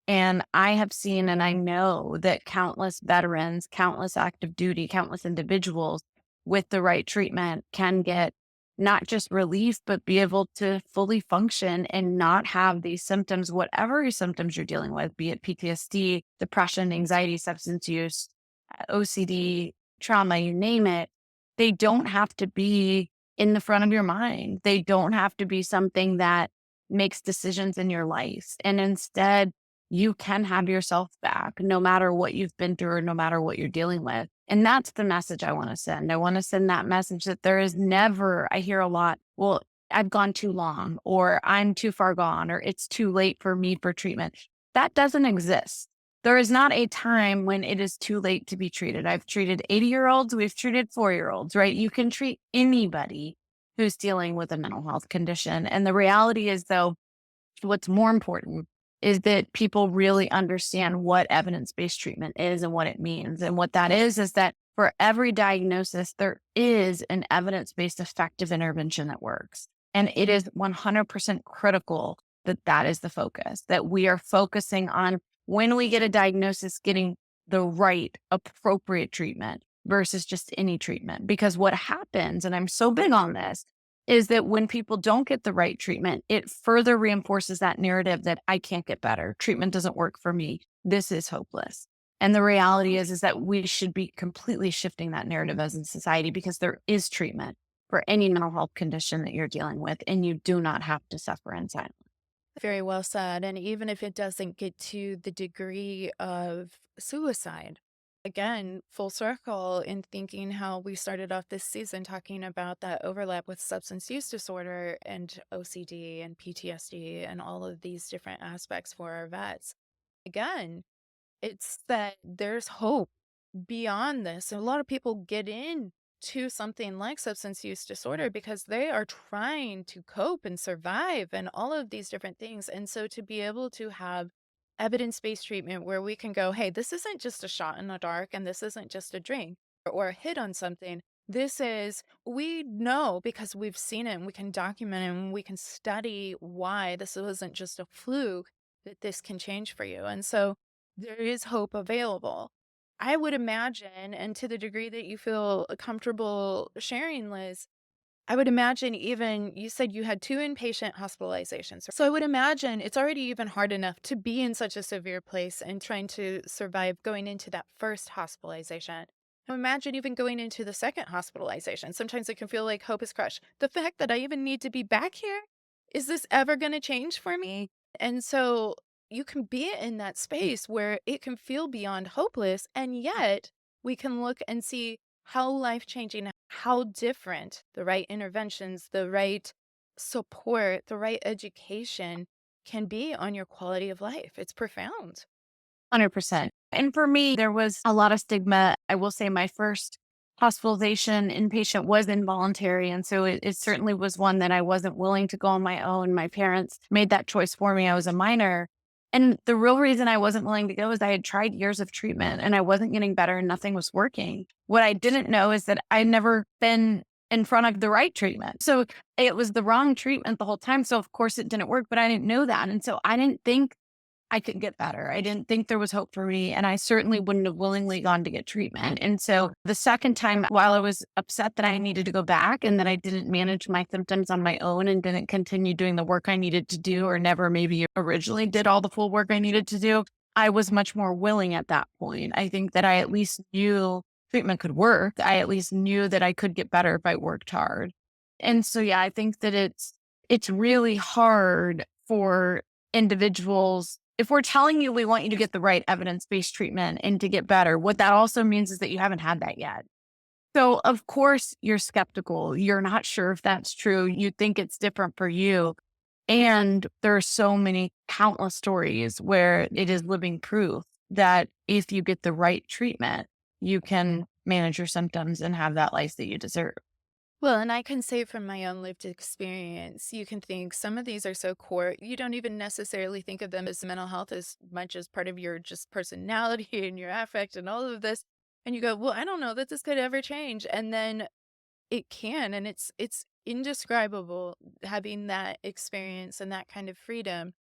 And I have seen and I know that countless veterans, countless active duty, countless individuals with the right treatment can get not just relief, but be able to fully function and not have these symptoms, whatever symptoms you're dealing with, be it PTSD, depression, anxiety, substance use, OCD, trauma, you name it. They don't have to be in the front of your mind. They don't have to be something that makes decisions in your life. And instead, you can have yourself back no matter what you've been through or no matter what you're dealing with. And that's the message I want to send. I want to send that message that there is never, I hear a lot, well, I've gone too long, or I'm too far gone, or it's too late for me for treatment. That doesn't exist. There is not a time when it is too late to be treated. I've treated 80-year-olds, we've treated 4-year-olds, right? You can treat anybody who's dealing with a mental health condition. And the reality is, though, what's more important is that people really understand what evidence-based treatment is and what it means. And what that is that for every diagnosis, there is an evidence-based effective intervention that works. And it is 100% critical that that is the focus, that we are focusing on when we get a diagnosis, getting the right appropriate treatment versus just any treatment. Because what happens, and I'm so big on this, is that when people don't get the right treatment, it further reinforces that narrative that I can't get better. Treatment doesn't work for me. This is hopeless. And the reality is that we should be completely shifting that narrative as a society, because there is treatment for any mental health condition that you're dealing with, and you do not have to suffer in silence. Very well said. And even if it doesn't get to the degree of suicide, again, full circle in thinking how we started off this season talking about that overlap with substance use disorder and OCD and PTSD and all of these different aspects for our vets. Again, it's that there's hope beyond this. And a lot of people get into something like substance use disorder because they are trying to cope and survive and all of these different things. And so to be able to have evidence-based treatment where we can go, hey, this isn't just a shot in the dark and this isn't just a drink or a hit on something. This is, we know because we've seen it and we can document it and we can study why this wasn't just a fluke, that this can change for you. And so there is hope available. I would imagine, and to the degree that you feel comfortable sharing, Liz, I would imagine even you said you had 2 inpatient hospitalizations. So I would imagine it's already even hard enough to be in such a severe place and trying to survive going into that first hospitalization. Now imagine even going into the second hospitalization. Sometimes it can feel like hope is crushed. The fact that I even need to be back here, is this ever going to change for me? And so you can be in that space where it can feel beyond hopeless, and yet we can look and see how life changing, how different the right interventions, the right support, the right education can be on your quality of life. It's profound. 100%. And for me, there was a lot of stigma. I will say my first hospitalization inpatient was involuntary. And so it certainly was one that I wasn't willing to go on my own. My parents made that choice for me. I was a minor. And the real reason I wasn't willing to go is I had tried years of treatment and I wasn't getting better and nothing was working. What I didn't know is that I'd never been in front of the right treatment. So it was the wrong treatment the whole time. So of course it didn't work, but I didn't know that. And so I didn't think I could get better. I didn't think there was hope for me. And I certainly wouldn't have willingly gone to get treatment. And so the second time, while I was upset that I needed to go back and that I didn't manage my symptoms on my own and didn't continue doing the work I needed to do, or never maybe originally did all the full work I needed to do, I was much more willing at that point. I think that I at least knew treatment could work. I at least knew that I could get better if I worked hard. And so, yeah, I think that it's really hard for individuals. If we're telling you we want you to get the right evidence-based treatment and to get better, what that also means is that you haven't had that yet. So of course you're skeptical. You're not sure if that's true. You think it's different for you. And there are so many countless stories where it is living proof that if you get the right treatment, you can manage your symptoms and have that life that you deserve. Well, and I can say from my own lived experience, you can think some of these are so core, you don't even necessarily think of them as mental health as much as part of your just personality and your affect and all of this. And you go, well, I don't know that this could ever change. And then it can, and it's indescribable having that experience and that kind of freedom.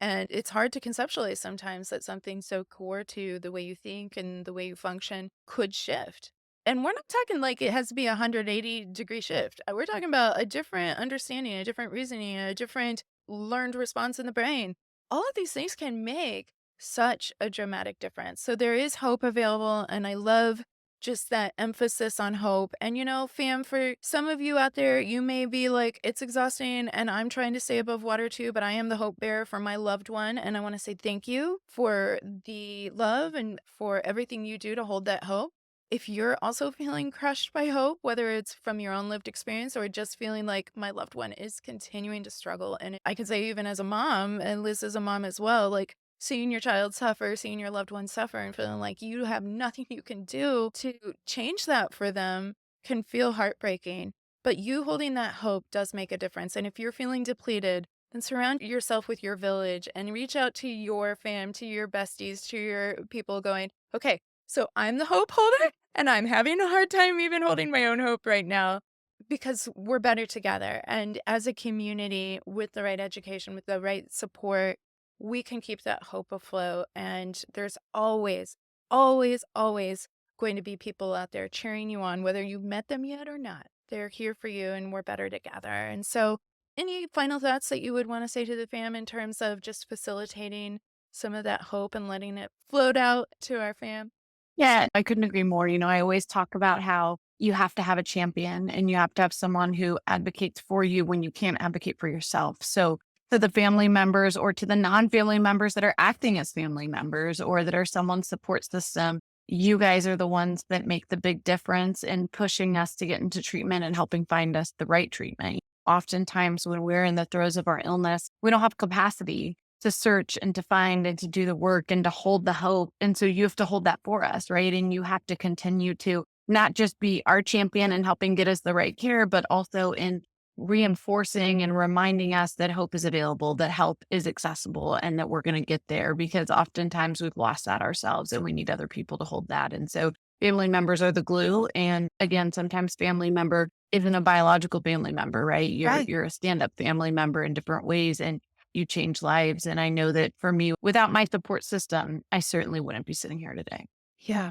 And it's hard to conceptualize sometimes that something so core to the way you think and the way you function could shift. And we're not talking like it has to be a 180-degree shift. We're talking about a different understanding, a different reasoning, a different learned response in the brain. All of these things can make such a dramatic difference. So there is hope available. And I love just that emphasis on hope. And, fam, for some of you out there, you may be like, it's exhausting and I'm trying to stay above water too, but I am the hope bearer for my loved one. And I want to say thank you for the love and for everything you do to hold that hope. If you're also feeling crushed by hope, whether it's from your own lived experience or just feeling like my loved one is continuing to struggle, and I could say, even as a mom, and Liz is a mom as well, like seeing your child suffer, seeing your loved one suffer, and feeling like you have nothing you can do to change that for them can feel heartbreaking. But you holding that hope does make a difference. And if you're feeling depleted, then surround yourself with your village and reach out to your fam, to your besties, to your people going, okay, so I'm the hope holder and I'm having a hard time even holding my own hope right now because we're better together. And as a community, with the right education, with the right support, we can keep that hope afloat. And there's always, always, always going to be people out there cheering you on, whether you've met them yet or not. They're here for you and we're better together. And so, any final thoughts that you would want to say to the fam in terms of just facilitating some of that hope and letting it float out to our fam? Yeah, I couldn't agree more. I always talk about how you have to have a champion and you have to have someone who advocates for you when you can't advocate for yourself. So, to the family members or to the non family members that are acting as family members or that are someone's support system, you guys are the ones that make the big difference in pushing us to get into treatment and helping find us the right treatment. Oftentimes, when we're in the throes of our illness, we don't have capacity to search and to find and to do the work and to hold the hope. And so you have to hold that for us, right? And you have to continue to not just be our champion and helping get us the right care, but also in reinforcing and reminding us that hope is available, that help is accessible, and that we're going to get there because oftentimes we've lost that ourselves and we need other people to hold that. And so family members are the glue. And again, sometimes family member isn't a biological family member, right? Right. You're a stand-up family member in different ways. And you change lives. And I know that for me, without my support system, I certainly wouldn't be sitting here today. Yeah.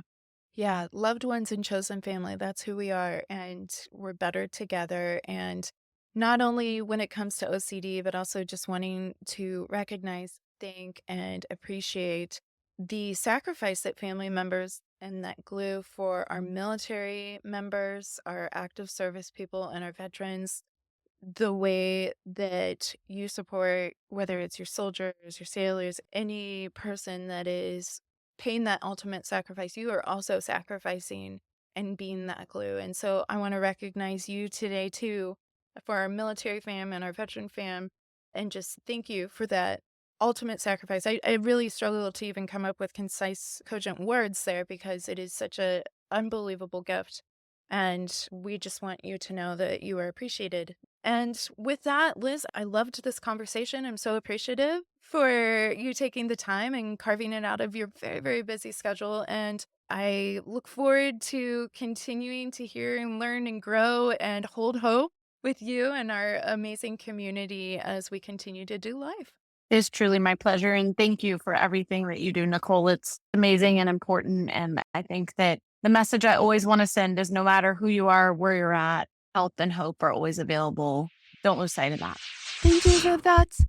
Yeah. Loved ones and chosen family. That's who we are. And we're better together. And not only when it comes to OCD, but also just wanting to recognize, thank, and appreciate the sacrifice that family members and that glue for our military members, our active service people, and our veterans, the way that you support, whether it's your soldiers, your sailors, any person that is paying that ultimate sacrifice, you are also sacrificing and being that glue. And so I want to recognize you today too for our military fam and our veteran fam and just thank you for that ultimate sacrifice. I really struggle to even come up with concise, cogent words there because it is such a unbelievable gift. And we just want you to know that you are appreciated. And with that, Liz, I loved this conversation. I'm so appreciative for you taking the time and carving it out of your very, very busy schedule. And I look forward to continuing to hear and learn and grow and hold hope with you and our amazing community as we continue to do life. It's truly my pleasure. And thank you for everything that you do, Nicole. It's amazing and important. And I think that the message I always want to send is no matter who you are, where you're at, help and hope are always available. Don't lose sight of that. Intrusive Thoughts.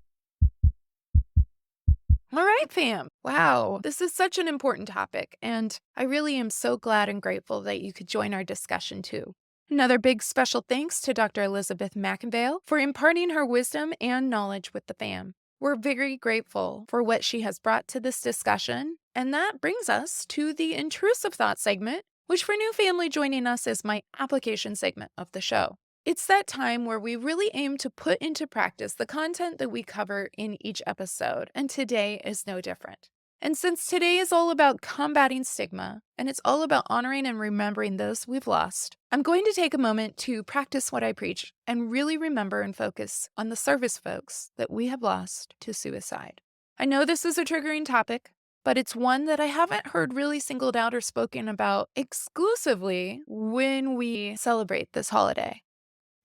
All right, fam. Wow, this is such an important topic, and I really am so glad and grateful that you could join our discussion too. Another big special thanks to Dr. Elizabeth McIngvale for imparting her wisdom and knowledge with the fam. We're very grateful for what she has brought to this discussion, and that brings us to the Intrusive Thought segment, which for new family joining us is my application segment of the show. It's that time where we really aim to put into practice the content that we cover in each episode, and today is no different. And since today is all about combating stigma, and it's all about honoring and remembering those we've lost, I'm going to take a moment to practice what I preach and really remember and focus on the service folks that we have lost to suicide. I know this is a triggering topic, but it's one that I haven't heard really singled out or spoken about exclusively when we celebrate this holiday.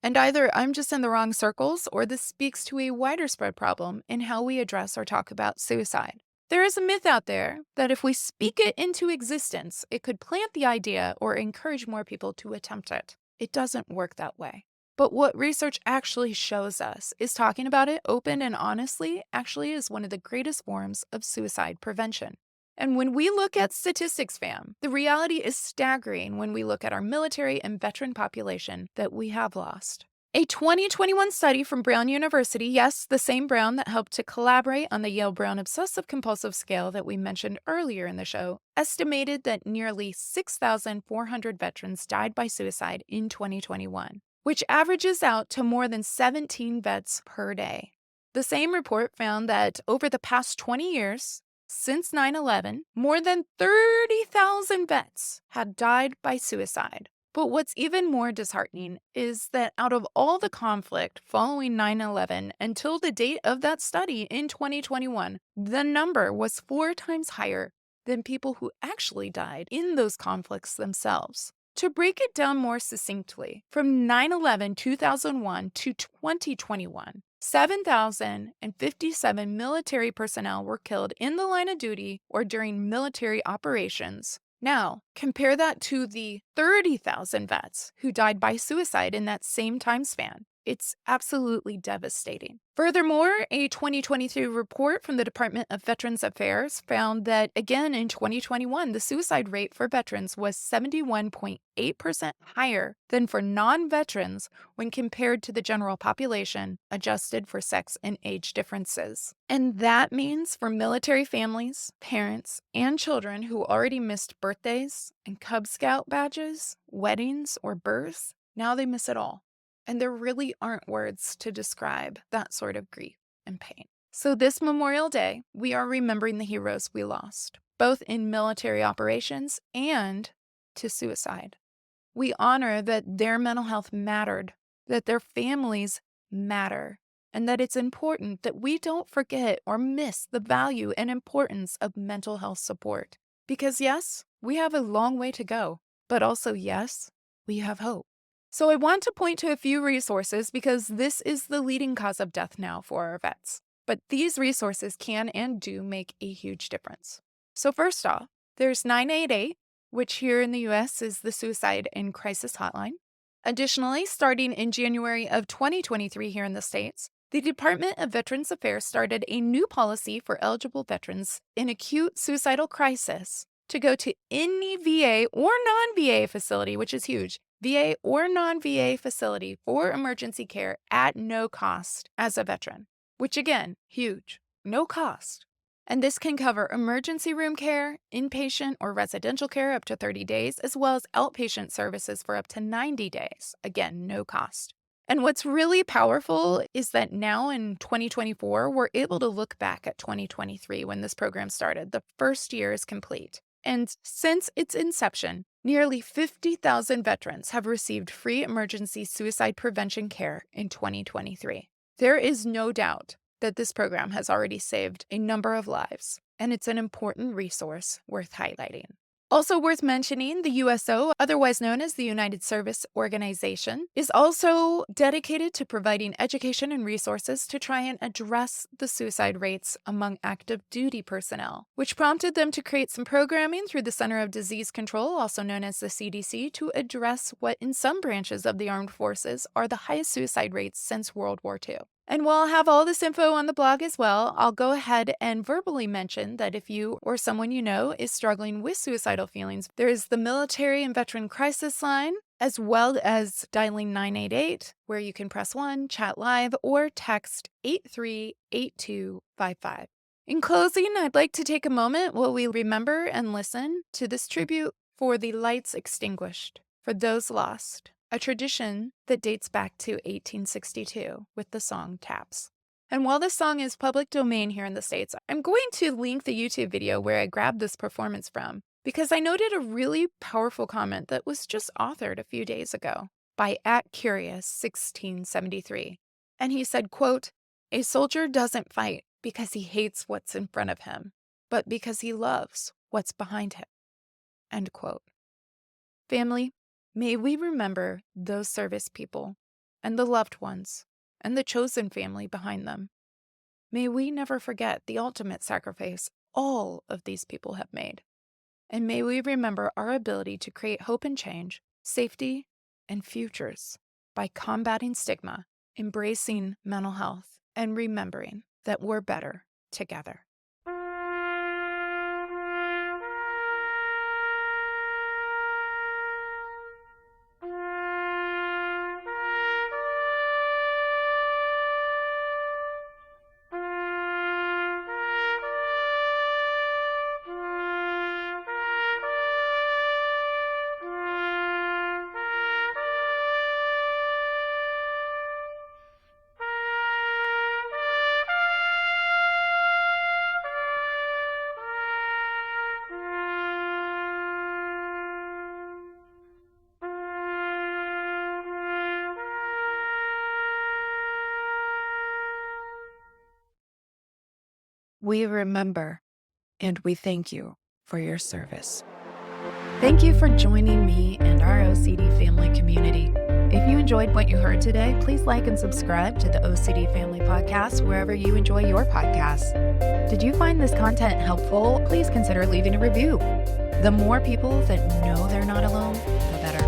And either I'm just in the wrong circles or this speaks to a wider spread problem in how we address or talk about suicide. There is a myth out there that if we speak it into existence, it could plant the idea or encourage more people to attempt it. It doesn't work that way. But what research actually shows us is talking about it open and honestly actually is one of the greatest forms of suicide prevention. And when we look at statistics, fam, the reality is staggering when we look at our military and veteran population that we have lost. A 2021 study from Brown University, yes, the same Brown that helped to collaborate on the Yale Brown Obsessive Compulsive Scale that we mentioned earlier in the show, estimated that nearly 6,400 veterans died by suicide in 2021, which averages out to more than 17 vets per day. The same report found that over the past 20 years, since 9/11, more than 30,000 vets had died by suicide. But what's even more disheartening is that out of all the conflict following 9/11 until the date of that study in 2021, the number was 4 times higher than people who actually died in those conflicts themselves. To break it down more succinctly, from 9/11 2001 to 2021, 7,057 military personnel were killed in the line of duty or during military operations. Now, compare that to the 30,000 vets who died by suicide in that same time span. It's absolutely devastating. Furthermore, a 2023 report from the Department of Veterans Affairs found that, again in 2021, the suicide rate for veterans was 71.8% higher than for non veterans when compared to the general population, adjusted for sex and age differences. And that means for military families, parents, and children who already missed birthdays and Cub Scout badges, weddings, or births, now they miss it all. And there really aren't words to describe that sort of grief and pain. So, this Memorial Day, we are remembering the heroes we lost, both in military operations and to suicide. We honor that their mental health mattered, that their families matter, and that it's important that we don't forget or miss the value and importance of mental health support. Because, yes, we have a long way to go, but also, yes, we have hope. So I want to point to a few resources because this is the leading cause of death now for our vets. But these resources can and do make a huge difference. So first off, there's 988, which here in the US is the Suicide and Crisis Hotline. Additionally, starting in January of 2023 here in the States, the Department of Veterans Affairs started a new policy for eligible veterans in acute suicidal crisis to go to any VA or non-VA facility, which is huge, VA or non-VA facility for emergency care at no cost as a veteran, which again, huge, no cost. And this can cover emergency room care, inpatient or residential care up to 30 days, as well as outpatient services for up to 90 days, again, no cost. And what's really powerful is that now in 2024, we're able to look back at 2023 when this program started. The first year is complete. And since its inception, nearly 50,000 veterans have received free emergency suicide prevention care in 2023. There is no doubt that this program has already saved a number of lives, and it's an important resource worth highlighting. Also worth mentioning, the USO, otherwise known as the United Service Organization, is also dedicated to providing education and resources to try and address the suicide rates among active duty personnel, which prompted them to create some programming through the Center of Disease Control, also known as the CDC, to address what in some branches of the armed forces are the highest suicide rates since World War II. And while I'll have all this info on the blog as well, I'll go ahead and verbally mention that if you or someone you know is struggling with suicidal feelings, there is the Military and Veteran Crisis Line, as well as dialing 988, where you can press 1, chat live, or text 838255. In closing, I'd like to take a moment while we remember and listen to this tribute for the lights extinguished, for those lost, a tradition that dates back to 1862 with the song Taps. And while this song is public domain here in the States, I'm going to link the YouTube video where I grabbed this performance from because I noted a really powerful comment that was just authored a few days ago by @Curious1673. And he said, quote, "A soldier doesn't fight because he hates what's in front of him, but because he loves what's behind him." End quote. Family, may we remember those service people and the loved ones, and the chosen family behind them. May we never forget the ultimate sacrifice all of these people have made. And may we remember our ability to create hope and change, safety, and futures by combating stigma, embracing mental health, and remembering that we're better together. We remember and we thank you for your service. Thank you for joining me and our OCD family community. If you enjoyed what you heard today, please like and subscribe to the OCD Family Podcast wherever you enjoy your podcasts. Did you find this content helpful? Please consider leaving a review. The more people that know they're not alone, the better.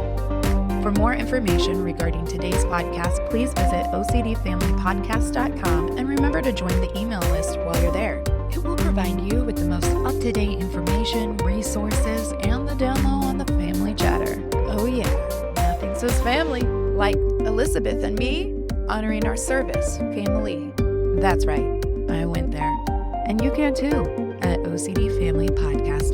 For more information regarding today's podcast, please visit ocdfamilypodcast.com and remember to join the email list while you're there. It will provide you with the most up-to-date information, resources, and the down low on the family chatter. Oh yeah, nothing says family like Elizabeth and me honoring our service, family. That's right, I went there. And you can too at ocdfamilypodcast.com.